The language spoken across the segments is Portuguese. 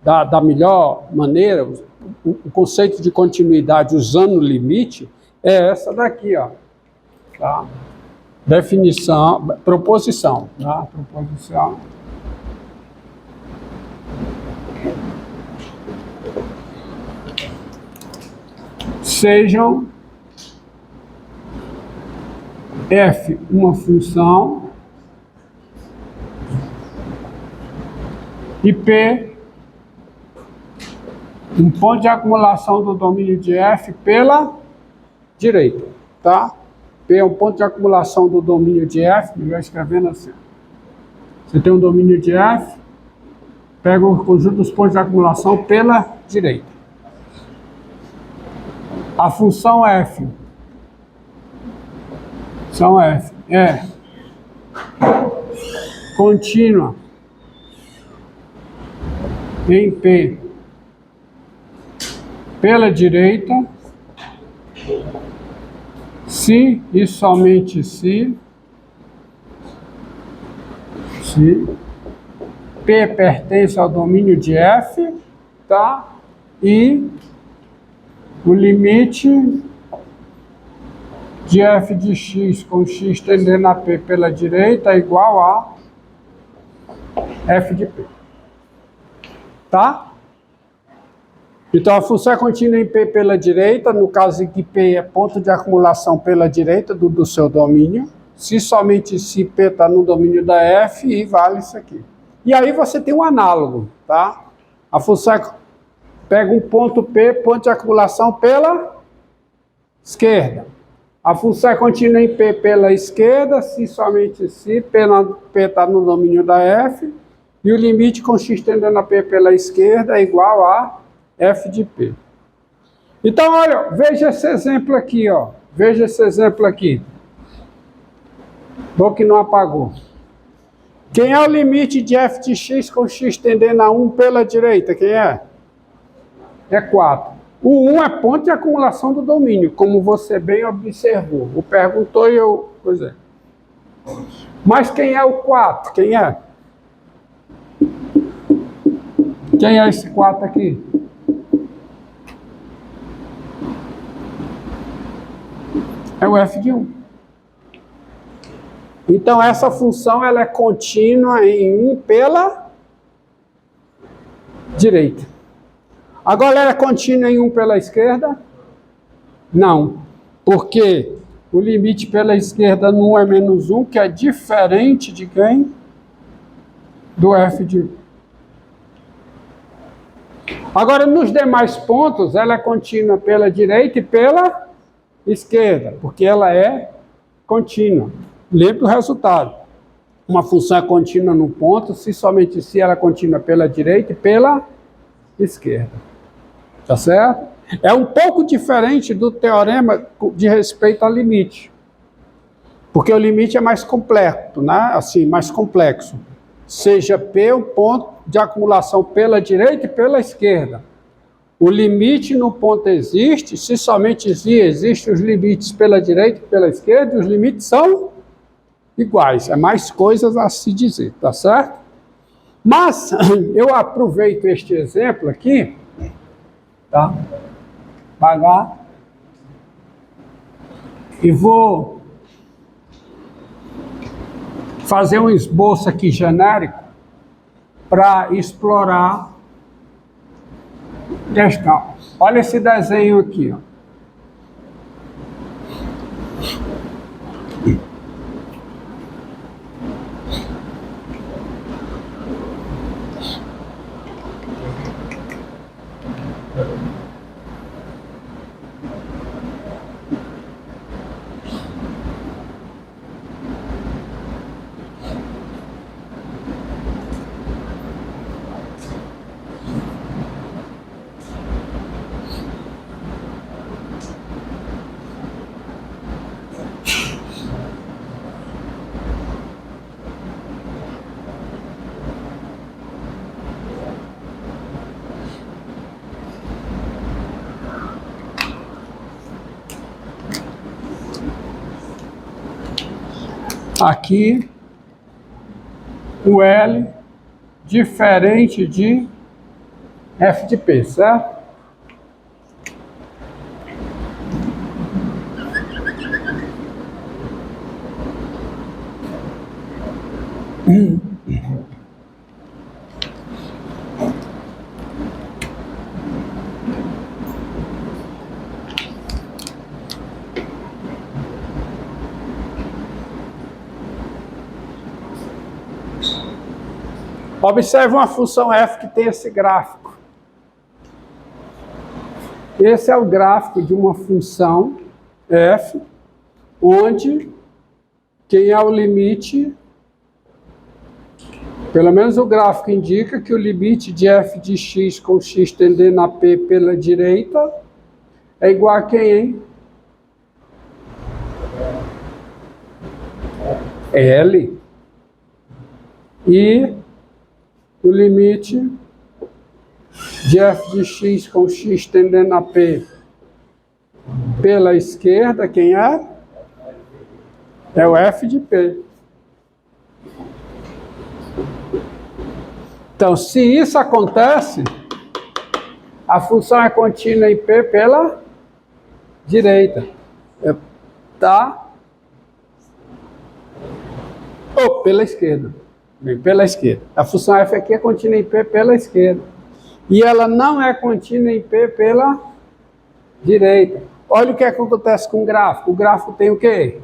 da melhor maneira, o conceito de continuidade usando o limite, é essa daqui, ó. Tá? Definição, proposição. Tá? Proposição. Sejam f uma função e P um ponto de acumulação do domínio de F pela direita, tá? P é um ponto de acumulação do domínio de F, melhor escrevendo assim. Você tem um domínio de F, pega o conjunto dos pontos de acumulação pela direita. A função F é contínua em P pela direita, se e somente se P pertence ao domínio de F, tá? E o limite de f de x com x tendendo a P pela direita é igual a f de P. Tá? Então, a função é contínua em P pela direita, no caso em que P é ponto de acumulação pela direita do seu domínio, se somente se P está no domínio da F, e vale isso aqui. E aí você tem um análogo, tá? A função pega um ponto P, ponto de acumulação pela esquerda. A função é contínua em P pela esquerda, se somente se P está no domínio da F, e o limite com x tendendo a P pela esquerda é igual a f de P. Então, olha, veja esse exemplo aqui, ó. Veja esse exemplo aqui. Bom que não apagou. Quem é o limite de f de x com x tendendo a 1 pela direita? Quem é? É 4. O 1 é ponto de acumulação do domínio, como você bem observou. O perguntou e eu... Pois é. Mas quem é o 4? Quem é? Quem é esse 4 aqui? É o f de 1. Então, essa função ela é contínua em 1 pela direita. Agora, ela é contínua em 1 pela esquerda? Não. Porque o limite pela esquerda no 1 é menos 1, que é diferente de quem? Do f de 1. Agora, nos demais pontos, ela é contínua pela direita e pela esquerda, porque ela é contínua. Lembre do resultado. Uma função é contínua no ponto, se somente se ela é contínua pela direita e pela esquerda. Tá certo? É um pouco diferente do teorema de respeito ao limite. Porque o limite é mais complexo, né? Assim, mais complexo. Seja P um ponto de acumulação pela direita e pela esquerda. O limite no ponto existe, se somente se existem os limites pela direita e pela esquerda, e os limites são iguais. É mais coisas a se dizer, tá certo? Mas eu aproveito este exemplo aqui, tá? Pagar. E vou fazer um esboço aqui genérico para explorar questão. Olha esse desenho aqui, ó. Aqui, o L diferente de f de p, certo? Observe uma função f que tem esse gráfico. Esse é o gráfico de uma função f, onde quem é o limite, pelo menos o gráfico indica que o limite de f de x com x tendendo a p pela direita é igual a quem, hein? L. E o limite de f de x com x tendendo a p pela esquerda, quem é? É o f de p. Então, se isso acontece, a função é contínua em p pela direita. Tá? Ou pela esquerda. Bem, pela esquerda. A função f aqui é contínua em p pela esquerda. E ela não é contínua em p pela direita. Olha o que acontece com o gráfico. O gráfico tem o quê?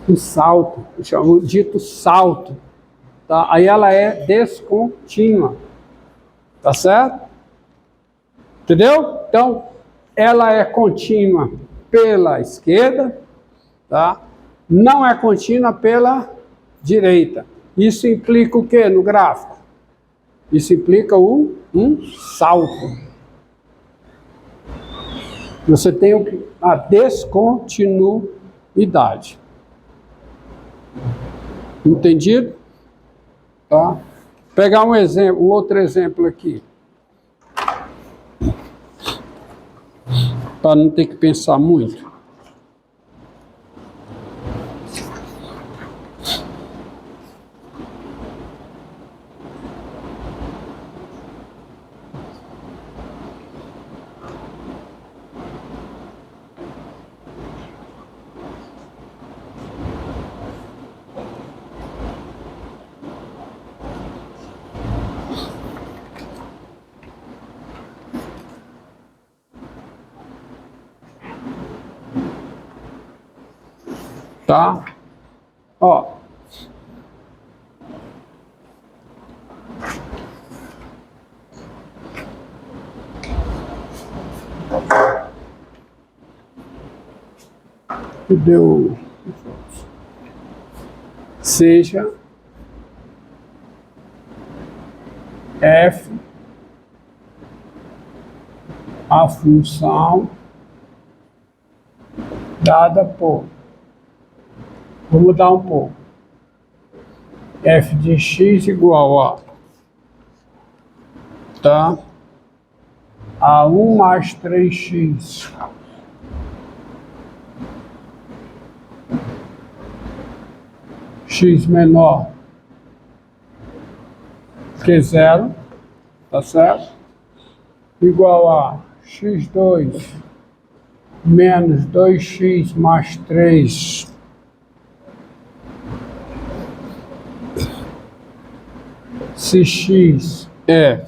Um salto. Eu chamo dito salto. Tá? Aí ela é descontínua. Tá certo? Entendeu? Então, ela é contínua pela esquerda, tá? Não é contínua pela direita. Isso implica o quê no gráfico? Isso implica um salto. Você tem a descontinuidade. Entendido? Tá? Pegar um exemplo, um outro exemplo aqui. Para não ter que pensar muito. Tá? Ó. Deu. Seja f a função dada por, vou mudar um pouco, f de x igual a, tá, a 1 mais 3x x menor que 0, tá certo? Igual a x2 menos 2x mais 3 se x é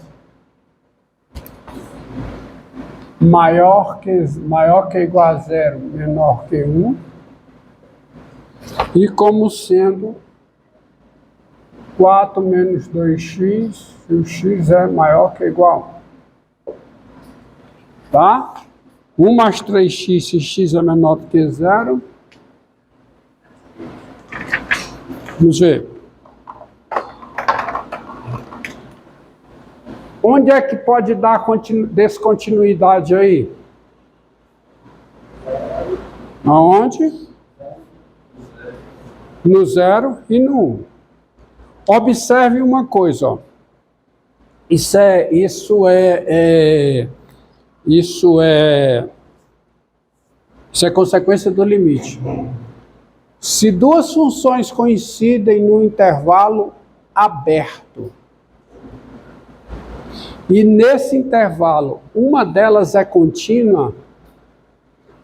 maior que igual a 0, menor que 1, e como sendo 4 menos 2x, se o x é maior que igual. Tá? 1 mais 3x, se x é menor do que 0. Vamos ver. Onde é que pode dar descontinuidade aí? Aonde? No 0 e no 1. Observe uma coisa, ó. Isso é consequência do limite. Se duas funções coincidem no intervalo aberto, e nesse intervalo uma delas é contínua,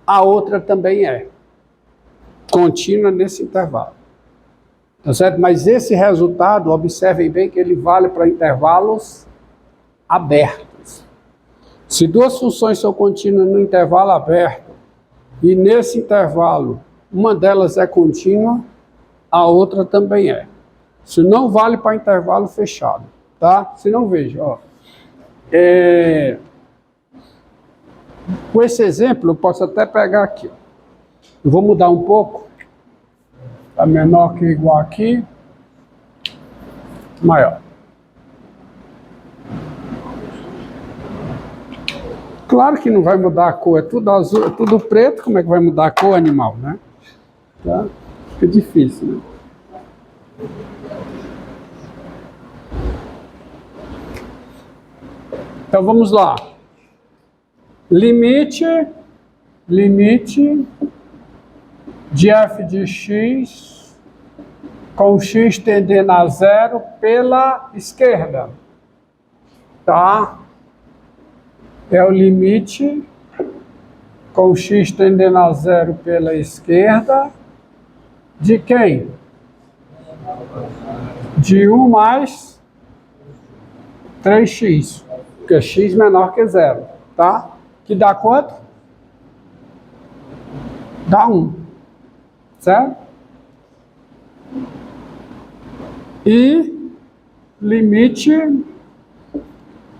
a outra também é contínua nesse intervalo. Tá certo? Mas esse resultado, observem bem que ele vale para intervalos abertos. Se duas funções são contínuas no intervalo aberto e nesse intervalo uma delas é contínua, a outra também é. Isso não vale para intervalo fechado, tá? Se não, veja, ó. Com esse exemplo, eu posso até pegar aqui, ó. Eu vou mudar um pouco, tá menor que igual aqui, maior. Claro que não vai mudar a cor, é tudo azul, é tudo preto, como é que vai mudar a cor animal, né? Tá? Fica difícil, né? Então vamos lá. Limite de f de x com x tendendo a zero pela esquerda, tá? É o limite com x tendendo a zero pela esquerda de quem? De 1 mais 3x, porque x menor que zero, tá? Que dá quanto? Dá 1, certo? E limite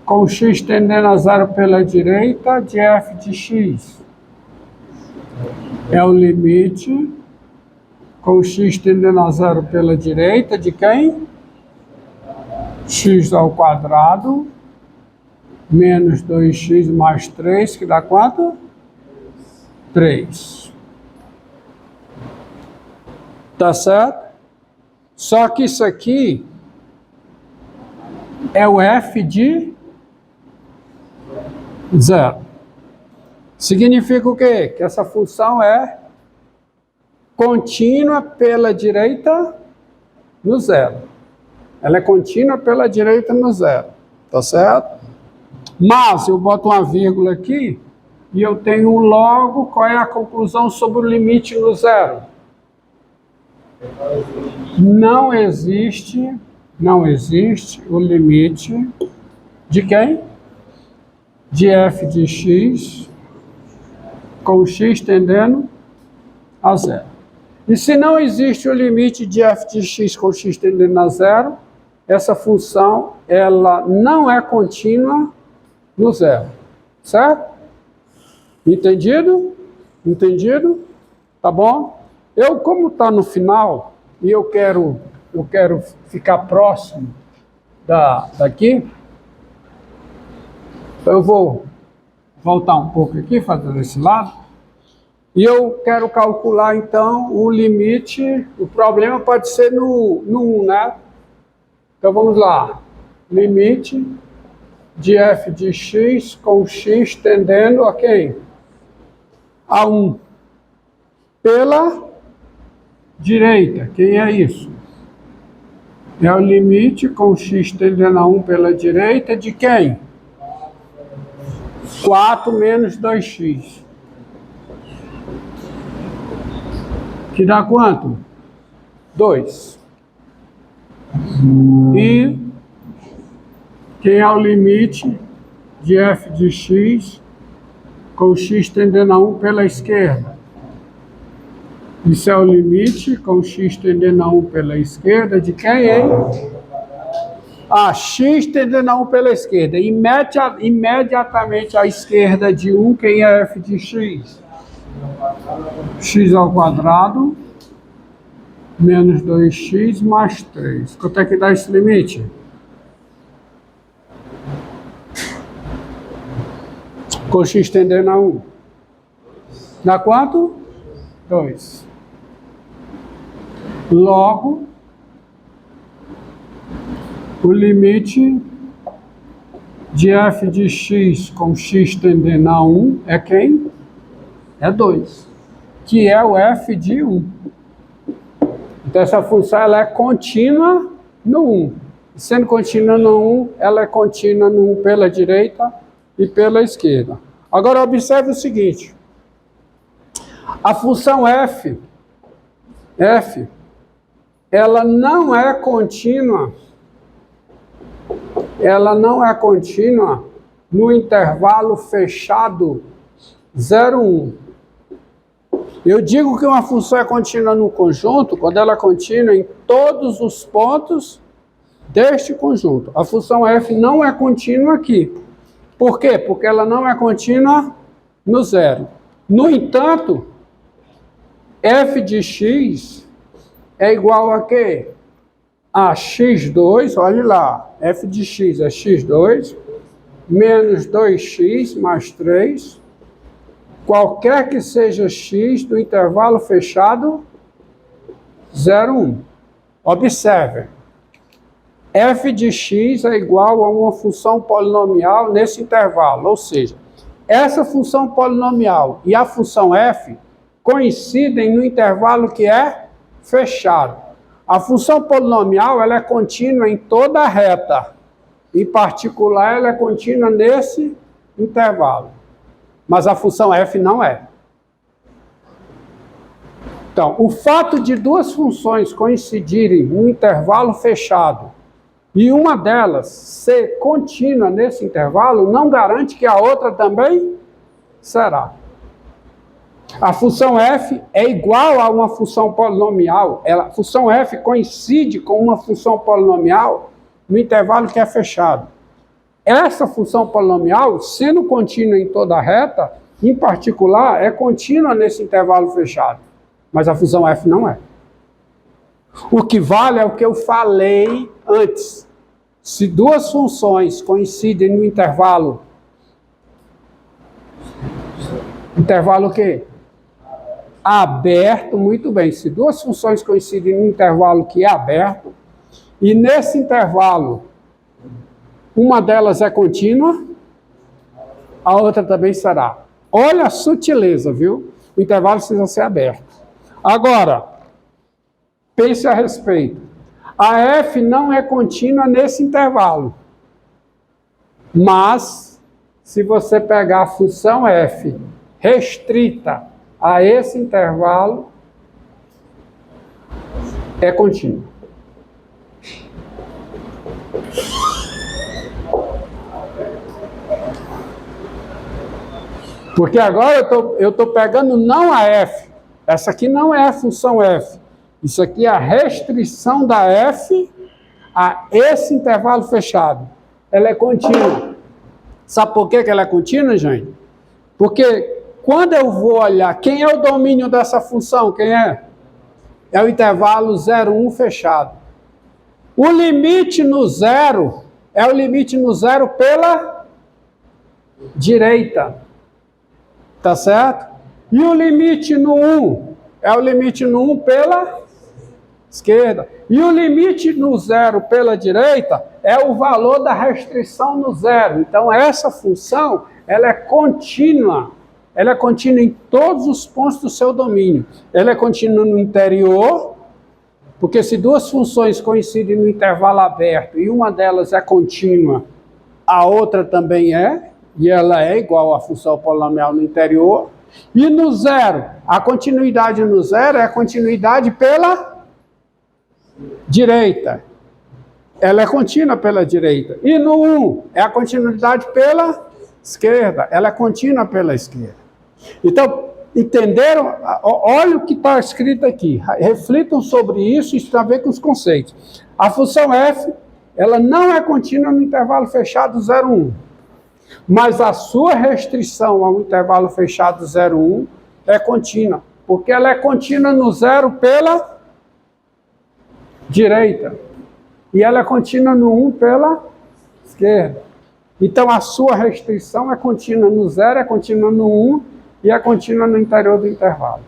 com x tendendo a zero pela direita de f de x. É o limite com x tendendo a zero pela direita de quem? X ao quadrado menos 2x mais 3, que dá quanto? 3. Tá certo? Só que isso aqui é o f de zero. Significa o quê? Que essa função é contínua pela direita no zero. Ela é contínua pela direita no zero. Tá certo? Mas eu boto uma vírgula aqui e eu tenho um logo. Qual é a conclusão sobre o limite no zero? Não existe o limite de quem? De f de x com x tendendo a zero. E se não existe o limite de f de x com x tendendo a zero, essa função ela não é contínua no zero. Certo? Entendido? Entendido? Tá bom? Eu, como está no final, e eu quero ficar próximo daqui, eu vou voltar um pouco aqui, fazer desse lado, e eu quero calcular, então, o limite. O problema pode ser no 1, né? Então, vamos lá. Limite de f de x com x tendendo a quem? A 1. Pela direita. Quem é isso? É o limite com x tendendo a 1 pela direita de quem? 4 menos 2x. Que dá quanto? 2. E quem é o limite de f de x com x tendendo a 1 pela esquerda? Isso é o limite com x tendendo a 1 pela esquerda de quem, hein? X tendendo a 1 pela esquerda. Imediatamente à esquerda de 1, quem é f de x? X ao quadrado menos 2x mais 3. Quanto é que dá esse limite? Com x tendendo a 1. Dá quanto? 2. Logo, o limite de f de x com x tendendo a 1 é quem? É 2, que é o f de 1. Então, essa função ela é contínua no 1. Sendo contínua no 1, ela é contínua no 1 pela direita e pela esquerda. Agora observe o seguinte. A função f, ela não é contínua no intervalo fechado 0, 1. Eu digo que uma função é contínua no conjunto quando ela é contínua em todos os pontos deste conjunto. A função f não é contínua aqui. Por quê? Porque ela não é contínua no 0. No entanto, f de x é igual a quê? A x2, olhe lá, f de x é x2, menos 2x mais 3, qualquer que seja x do intervalo fechado 0, 1. Observe, f de x é igual a uma função polinomial nesse intervalo, ou seja, essa função polinomial e a função f coincidem no intervalo que é fechado. A função polinomial ela é contínua em toda a reta, em particular ela é contínua nesse intervalo, mas a função f não é. Então, o fato de duas funções coincidirem no intervalo fechado e uma delas ser contínua nesse intervalo não garante que a outra também será. A função f é igual a uma função polinomial. A função f coincide com uma função polinomial no intervalo que é fechado. Essa função polinomial, sendo contínua em toda a reta, em particular, é contínua nesse intervalo fechado. Mas a função f não é. O que vale é o que eu falei antes. Se duas funções coincidem no intervalo... Intervalo o quê? Aberto, muito bem. Se duas funções coincidem no intervalo que é aberto, e nesse intervalo, uma delas é contínua, a outra também será. Olha a sutileza, viu? O intervalo precisa ser aberto. Agora, pense a respeito. A f não é contínua nesse intervalo. Mas, se você pegar a função f restrita a esse intervalo, é contínua. Porque agora eu estou pegando não a f. Essa aqui não é a função f. Isso aqui é a restrição da f a esse intervalo fechado. Ela é contínua. Sabe por que ela é contínua, gente? Porque quando eu vou olhar quem é o domínio dessa função, quem é? É o intervalo 0, 1 fechado. O limite no 0 é o limite no 0 pela direita. Tá certo? E o limite no 1 é o limite no 1 pela esquerda. E o limite no 0 pela direita é o valor da restrição no 0. Então, essa função, ela é contínua. Ela é contínua em todos os pontos do seu domínio. Ela é contínua no interior, porque se duas funções coincidem no intervalo aberto e uma delas é contínua, a outra também é, e ela é igual à função polinomial no interior. E no 0, a continuidade no 0 é a continuidade pela direita. Ela é contínua pela direita. E no 1, é a continuidade pela esquerda. Ela é contínua pela esquerda. Então, entenderam? Olha o que está escrito aqui. Reflitam sobre isso e isso tem a ver com os conceitos. A função f, ela não é contínua no intervalo fechado 0, 1. Mas a sua restrição ao intervalo fechado 0, 1 é contínua. Porque ela é contínua no 0 pela direita. E ela é contínua no 1 pela esquerda. Então, a sua restrição é contínua no 0, é contínua no 1 e é contínua no interior do intervalo.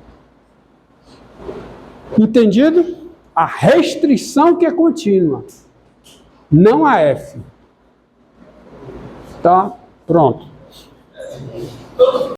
Entendido? A restrição que é contínua, não a f. Tá? Pronto.